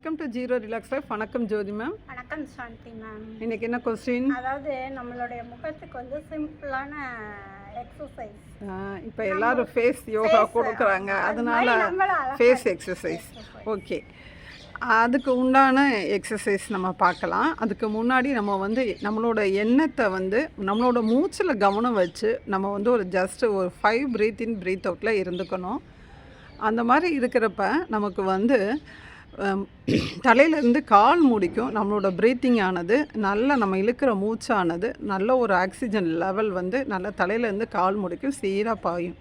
Welcome to zero relax life. வணக்கம் ஜோதி ma'am. வணக்கம் சாந்தி ma'am. இன்னைக்கு என்ன கொஸ்டின்? அதாவது நம்மளுடைய முகத்துக்கு வந்து சிம்பிளான எக்ஸசைஸ். இப்போ எல்லாரும் ஃபேஸ் யோகா கொடுக்குறாங்க, அதனால ஃபேஸ் எக்ஸசைஸ். ஓகே, அதுக்கு உண்டான எக்ஸசைஸ் நம்ம பார்க்கலாம். அதுக்கு முன்னாடி நம்ம வந்து நம்மளோட எண்ணத்தை வந்து நம்மளோட மூச்சில் கவனம் வச்சு நம்ம வந்து ஒரு ஜஸ்ட்டு ஒரு 5 பிரீத் இன் பிரீத் அவுட்டில் இருந்துக்கணும். அந்த மாதிரி இருக்கிறப்ப நமக்கு வந்து தலையிலேருந்து கால் முடிக்கும் நம்மளோட ப்ரீத்திங் ஆனது நல்ல நம்ம இழுக்கிற மூச்சானது நல்ல ஒரு ஆக்சிஜன் லெவல் வந்து நல்ல தலையிலேருந்து கால் முடிக்கும் சீராக பாயும்.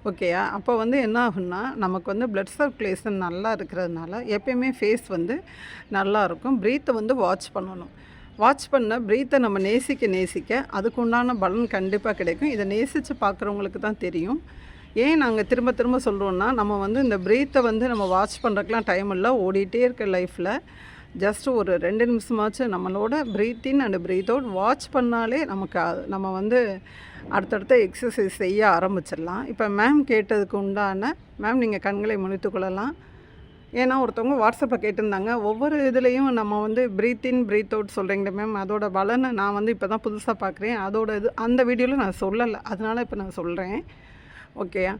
ஓகேயா? அப்போ வந்து என்ன ஆகுன்னா நமக்கு வந்து பிளட் சர்க்குலேஷன் நல்லா இருக்கிறதுனால எப்பயுமே ஃபேஸ் வந்து நல்லாயிருக்கும். ப்ரீத்தை வந்து வாட்ச் பண்ணணும். வாட்ச் பண்ண ப்ரீத்தை நம்ம நேசிக்க அதுக்கு உண்டான பலன் கண்டிப்பாக கிடைக்கும். இதை நேசித்து பார்க்குறவங்களுக்கு தான் தெரியும். ஏன் நாங்கள் திரும்ப திரும்ப சொல்கிறோன்னா, நம்ம வந்து இந்த ப்ரீத்தை வந்து நம்ம வாட்ச் பண்ணுறதுக்கெலாம் டைம் இல்லை. ஓடிட்டே இருக்க லைஃப்பில் ஜஸ்ட்டு ஒரு 2 நிமிஷமாச்சும் நம்மளோட breath in and breath out watch பண்ணாலே நமக்கு நம்ம வந்து அடுத்தடுத்த எக்ஸசைஸ் செய்ய ஆரம்பிச்சிடலாம். இப்போ மேம் கேட்டதுக்கு உண்டான மேம் நீங்கள் கண்களை முழித்துக்கொள்ளலாம். ஏன்னா ஒருத்தவங்க வாட்ஸ்அப்பில் கேட்டிருந்தாங்க, ஒவ்வொரு இதுலேயும் நம்ம வந்து ப்ரீத் இன் ப்ரீத் அவுட் சொல்கிறீங்களே மேம், அதோட பலனை நான் வந்து இப்போ தான் புதுசாக பார்க்குறேன். அதோட இது அந்த வீடியோவில் நான் சொல்லலை, அதனால் இப்போ நான் சொல்கிறேன். ஓகேயா?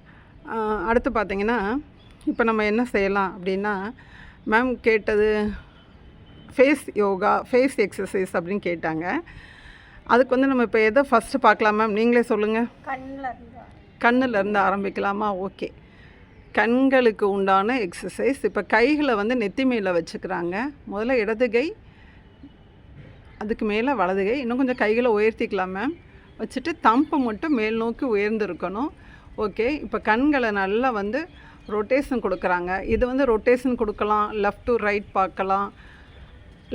அடுத்து பார்த்திங்கன்னா இப்போ நம்ம என்ன செய்யலாம் அப்படின்னா, மேம் கேட்டது ஃபேஸ் யோகா ஃபேஸ் எக்ஸசைஸ் அப்படின்னு கேட்டாங்க. அதுக்கு வந்து நம்ம இப்போ எதை ஃபஸ்ட்டு பார்க்கலாம் மேம், நீங்களே சொல்லுங்கள். கண்ணிலேருந்து ஆரம்பிக்கலாமா? ஓகே, கண்களுக்கு உண்டான எக்ஸசைஸ். இப்போ கைகளை வந்து நெத்தி மேலே வச்சுக்கிறாங்க. முதல்ல இடது கை, அதுக்கு மேலே வலது கை, இன்னும் கொஞ்சம் கைகளை உயர்த்திக்கலாம் மேம். வச்சுட்டு தம்பு மட்டும் மேல் நோக்கி உயர்ந்துருக்கணும். ஓகே, இப்போ கண்களை நல்லா வந்து ரொட்டேஷன் கொடுக்குறாங்க. இது வந்து ரொட்டேஷன் கொடுக்கலாம், லெஃப்ட் டு ரைட் பார்க்கலாம்.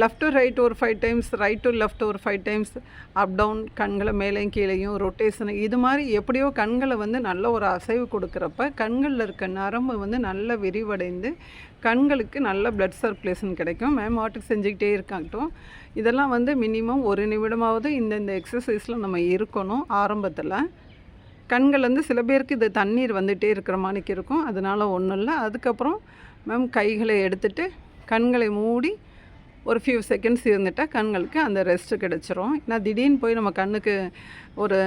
லெஃப்ட் டு ரைட் ஒரு 5 டைம்ஸ், ரைட் டு லெஃப்ட் ஒரு 5 டைம்ஸ், அப் டவுன், கண்களை மேலேயும் கீழேயும் ரொட்டேஷன். இது மாதிரி எப்படியோ கண்களை வந்து நல்ல ஒரு அசைவு கொடுக்குறப்ப கண்களில் இருக்க நரம்பு வந்து நல்ல விரிவடைந்து கண்களுக்கு நல்ல பிளட் சர்க்குலேஷன் கிடைக்கும். மேம் வாட்டுக்கு செஞ்சுக்கிட்டே இருக்காங்கட்டும். இதெல்லாம் வந்து மினிமம் 1 நிமிடமாவது இந்த எக்ஸசைஸில் நம்ம இருக்கணும். ஆரம்பத்தில் கண்கள்லேருந்து சில பேருக்கு இது தண்ணீர் வந்துகிட்டே இருக்கிற மாதிரிக்கு இருக்கும், அதனால் ஒன்றும் இல்லை. அதுக்கப்புறம் மேம் கைகளை எடுத்துகிட்டு கண்களை மூடி ஒரு ஃபியூ செகண்ட்ஸ் இருந்துட்டால் கண்களுக்கு அந்த ரெஸ்ட்டு கிடச்சிரும். ஏன்னா திடீர்னு போய் நம்ம கண்ணுக்கு ஒரு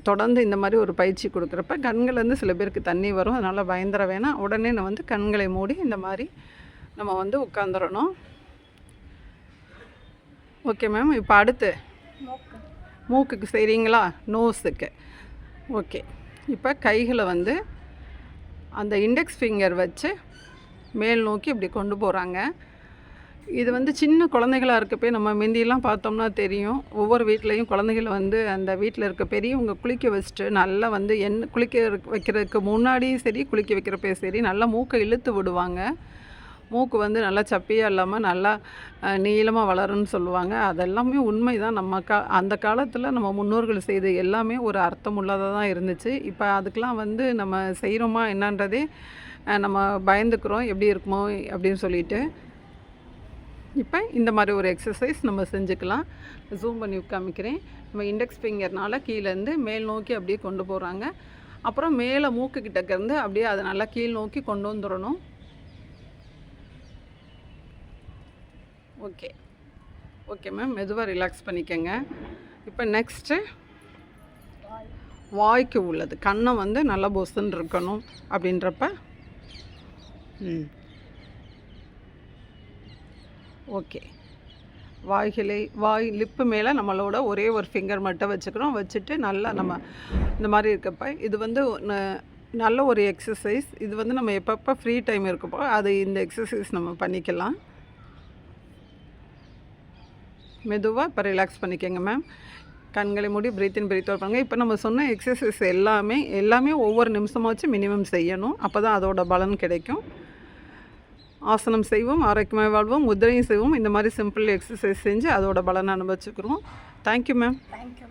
தொடர்ந்து இந்த மாதிரி ஒரு பயிற்சி கொடுக்குறப்ப கண்கள்லேருந்து சில பேருக்கு தண்ணி வரும், அதனால் பயந்துட வேணாம். உடனே நம்ம வந்து கண்களை மூடி இந்த மாதிரி நம்ம வந்து உட்காந்துடணும். Okay ma'am. இப்போ அடுத்து மூக்குக்கு செய்கிறீங்களா? நோஸுக்கு. ஓகே, இப்போ கைகளை வந்து அந்த இண்டெக்ஸ் ஃபிங்கர் வச்சு மேல் நோக்கி இப்படி கொண்டு போகிறாங்க. இது வந்து சின்ன குழந்தைகளாக இருக்கப்போ நம்ம முந்தியெல்லாம் பார்த்தோம்னா தெரியும், ஒவ்வொரு வீட்லேயும் குழந்தைகளை வந்து அந்த வீட்டில் இருக்க பெரியவங்க குளிக்க வச்சுட்டு நல்லா வந்து குளிக்க வைக்கிறதுக்கு முன்னாடியும் சரி குளிக்க வைக்கிறப்பே சரி நல்லா மூக்கை இழுத்து விடுவாங்க. மூக்கு வந்து நல்லா சப்பியாக இல்லாமல் நல்லா நீளமாக வளரும்னு சொல்லுவாங்க. அதெல்லாமே உண்மை தான். நம்ம அந்த காலத்தில் நம்ம முன்னோர்கள் செய்த எல்லாமே ஒரு அர்த்தமுள்ளதாக தான் இருந்துச்சு. இப்போ அதுக்கெலாம் வந்து நம்ம செய்கிறோமா என்னன்றதே நம்ம பயந்துக்கிறோம், எப்படி இருக்குமோ அப்படின்னு சொல்லிட்டு. இப்போ இந்த மாதிரி ஒரு எக்ஸசைஸ் நம்ம செஞ்சுக்கலாம். ஜூம் பண்ணி காமிக்கிறேன். நம்ம இண்டெக்ஸ் ஃபிங்கர்னால் கீழேருந்து மேல் நோக்கி அப்படியே கொண்டு போகிறாங்க. அப்புறம் மேலே மூக்கு கிட்டக்கேருந்து அப்படியே அதை நல்லா கீழ் நோக்கி கொண்டு வந்துடணும். ஓகே ஓகே மேம், மெதுவாக ரிலாக்ஸ் பண்ணிக்கோங்க. இப்போ நெக்ஸ்ட்டு வாய்க்கு உள்ளது. கண்ணை வந்து நல்லா பொசுன்னு இருக்கணும் அப்படின்றப்ப ஓகே, வாய் லிப்பு மேலே நம்மளோட ஒரே ஒரு ஃபிங்கர் மட்டும் வச்சுக்கிறோம். வச்சுட்டு நல்லா நம்ம இந்த மாதிரி இருக்கப்போ இது வந்து நல்ல ஒரு எக்ஸசைஸ். இது வந்து நம்ம எப்பப்போ ஃப்ரீ டைம் இருக்கப்போ அது இந்த எக்ஸசைஸ் நம்ம பண்ணிக்கலாம். மெதுவாக இப்போ ரிலாக்ஸ் பண்ணிக்கோங்க மேம். கண்களை மூடி ப்ரீத் இன் ப்ரீத் அவுட் பண்ணுங்கள். இப்போ நம்ம சொன்ன எக்ஸசைஸ் எல்லாமே ஒவ்வொரு நிமிஷமாச்சும் மினிமம் செய்யணும். அப்போ தான் அதோட பலன் கிடைக்கும். ஆசனம் செய்வோம், ஆரோக்கியமாக வாழ்வோம், முத்திரையும் செய்வோம். இந்த மாதிரி சிம்பிள் எக்ஸசைஸ் செஞ்சு அதோட பலனை அனுபவிச்சுக்கிறோம். Thank you ma'am. தேங்க்யூ.